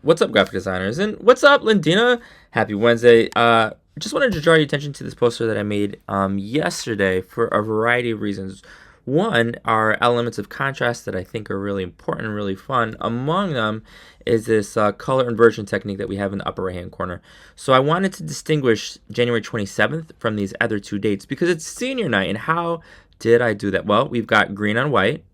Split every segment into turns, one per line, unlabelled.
What's up, graphic designers? And what's up, Lindina? Happy Wednesday. Just wanted to draw your attention to this poster that I made yesterday for a variety of reasons. One are elements of contrast that I think are really important and really fun. Among them is this color inversion technique that we have in the upper right hand corner. So I wanted to distinguish January 27th from these other two dates because it's senior night. And how did I do that? Well, we've got green on white.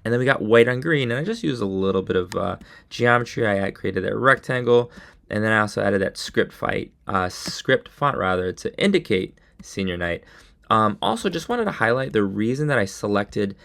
And then we got white on green, and I just used a little bit of geometry. I created that rectangle, and then I also added that script font rather, to indicate senior night. Also, just wanted to highlight the reason that I selected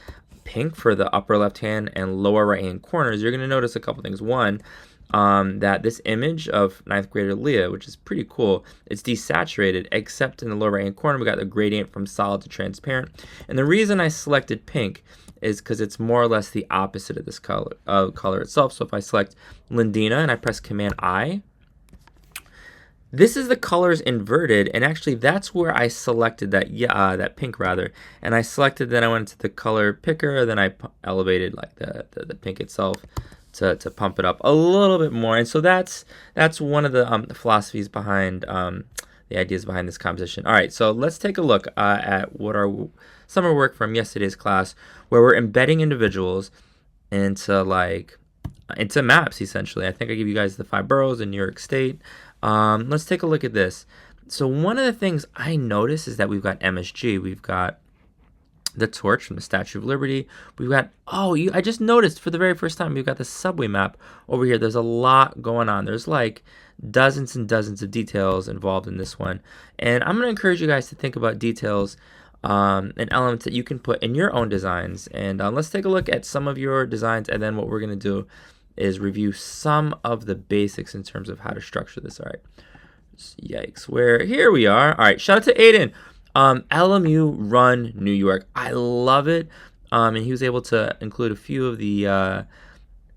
pink for the upper left hand and lower right hand corners. You're going to notice a couple things. One, that this image of ninth grader Leah, which is pretty cool, it's desaturated, except in the lower right hand corner we got the gradient from solid to transparent. And the reason I selected pink is because it's more or less the opposite of this color itself. So if I select Lindina and I press Command I, this is the colors inverted, and actually that's where I selected that pink rather. And I selected, then I went to the color picker, then I elevated like the pink itself to pump it up a little bit more. And so that's one of the philosophies behind the ideas behind this composition. All right, so let's take a look at what our summer work from yesterday's class, where we're embedding individuals into maps essentially. I think I gave you guys the 5 boroughs in New York State. Let's take a look at this. So one of the things I noticed is that we've got MSG, we've got the torch from the Statue of Liberty. We've got, I just noticed for the very first time, we've got the subway map over here. There's a lot going on. There's like dozens and dozens of details involved in this one. And I'm going to encourage you guys to think about details and elements that you can put in your own designs. And let's take a look at some of your designs. And then what we're going to do is review some of the basics in terms of how to structure this. All right. Yikes. Here we are. All right. Shout out to Aiden. LMU Run New York. I love it. And he was able to include a few of the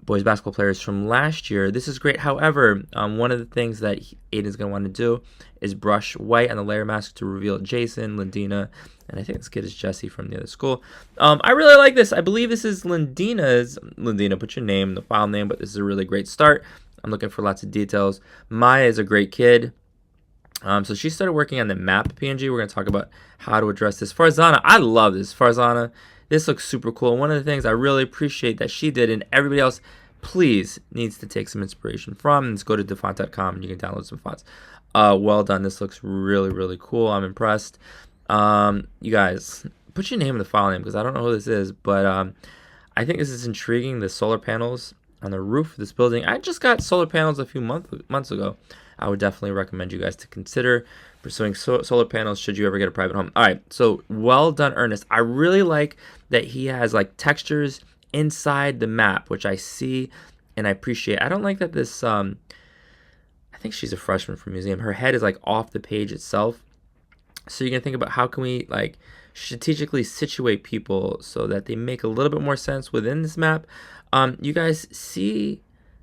boys basketball players from last year. This is great. However, one of the things that Aiden's going to want to do is brush white on the layer mask to reveal Jason, Lindina, and I think this kid is Jesse from the other school. I really like this. I believe this is Lindina, put your name, the file name, but this is a really great start. I'm looking for lots of details. Maya is a great kid. So she started working on the map PNG. We're going to talk about how to address this. Farzana, I love this. Farzana, this looks super cool. One of the things I really appreciate that she did, and everybody else, please, needs to take some inspiration from, let's go to dafont.com and you can download some fonts. Well done. This looks really, really cool. I'm impressed. You guys, put your name in the file name because I don't know who this is, but I think this is intriguing. The solar panels on the roof of this building. I just got solar panels a few months ago. I would definitely recommend you guys to consider pursuing solar panels should you ever get a private home. All right, so well done, Ernest. I really like that he has like textures inside the map, which I see and I appreciate. I don't like that this, I think she's a freshman from museum. Her head is like off the page itself. So you can think about how can we like strategically situate people so that they make a little bit more sense within this map. You guys see,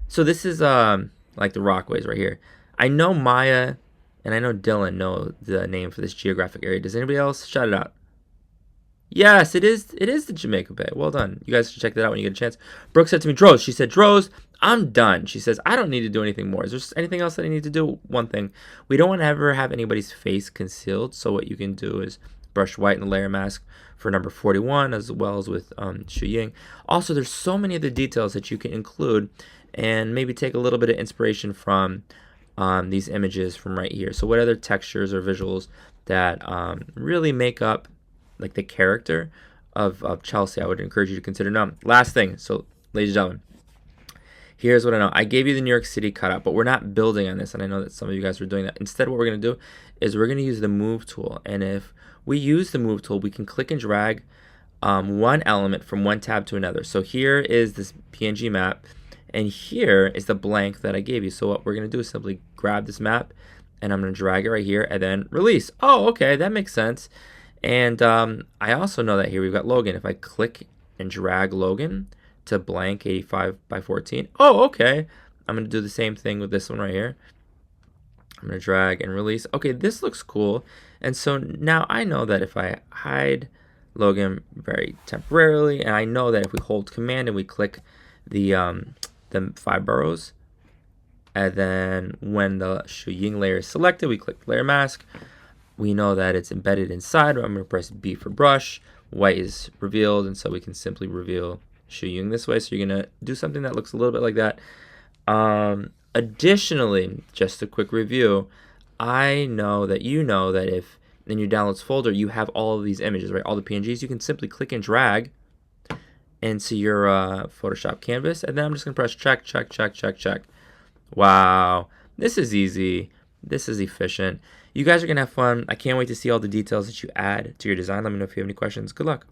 so this is like the Rockaways right here. I know Maya and I know Dylan know the name for this geographic area. Does anybody else? Shout it out. Yes, it is the Jamaica Bay. Well done. You guys should check that out when you get a chance. Brooke said to me, Droz, she said, Droz, I'm done. She says, I don't need to do anything more. Is there anything else that I need to do? One thing. We don't want to ever have anybody's face concealed. So what you can do is brush white in the layer mask for number 41 as well as with Shu Ying. Also, there's so many of the details that you can include and maybe take a little bit of inspiration from these images from right here. So what other textures or visuals that really make up like the character of Chelsea, I would encourage you to consider. Now, last thing. So, ladies and gentlemen, here's what I know. I gave you the New York City cutout, but we're not building on this, and I know that some of you guys are doing that. Instead, what we're going to do is we're going to use the Move tool, and if we use the Move tool, we can click and drag one element from one tab to another. So here is this PNG map, and here is the blank that I gave you. So what we're going to do is simply grab this map, and I'm going to drag it right here, and then release. Oh, okay, that makes sense. And I also know that here we've got Logan. If I click and drag Logan to blank 85 by 14, oh, okay. I'm going to do the same thing with this one right here. I'm going to drag and release. Okay, this looks cool. And so now I know that if I hide Logan very temporarily, and I know that if we hold Command and we click the 5 boroughs, And then when the Shuying layer is selected, we click layer mask. We know that it's embedded inside. I'm going to press B for brush. White is revealed, and so we can simply reveal Shuying this way. So you're going to do something that looks a little bit like that. Additionally, just a quick review, I know that you know that if in your downloads folder you have all of these images, right, all the PNGs, you can simply click and drag into your Photoshop canvas, and then I'm just going to press check, check, check, check, check. Wow, this is easy. This is efficient. You guys are going to have fun. I can't wait to see all the details that you add to your design. Let me know if you have any questions. Good luck.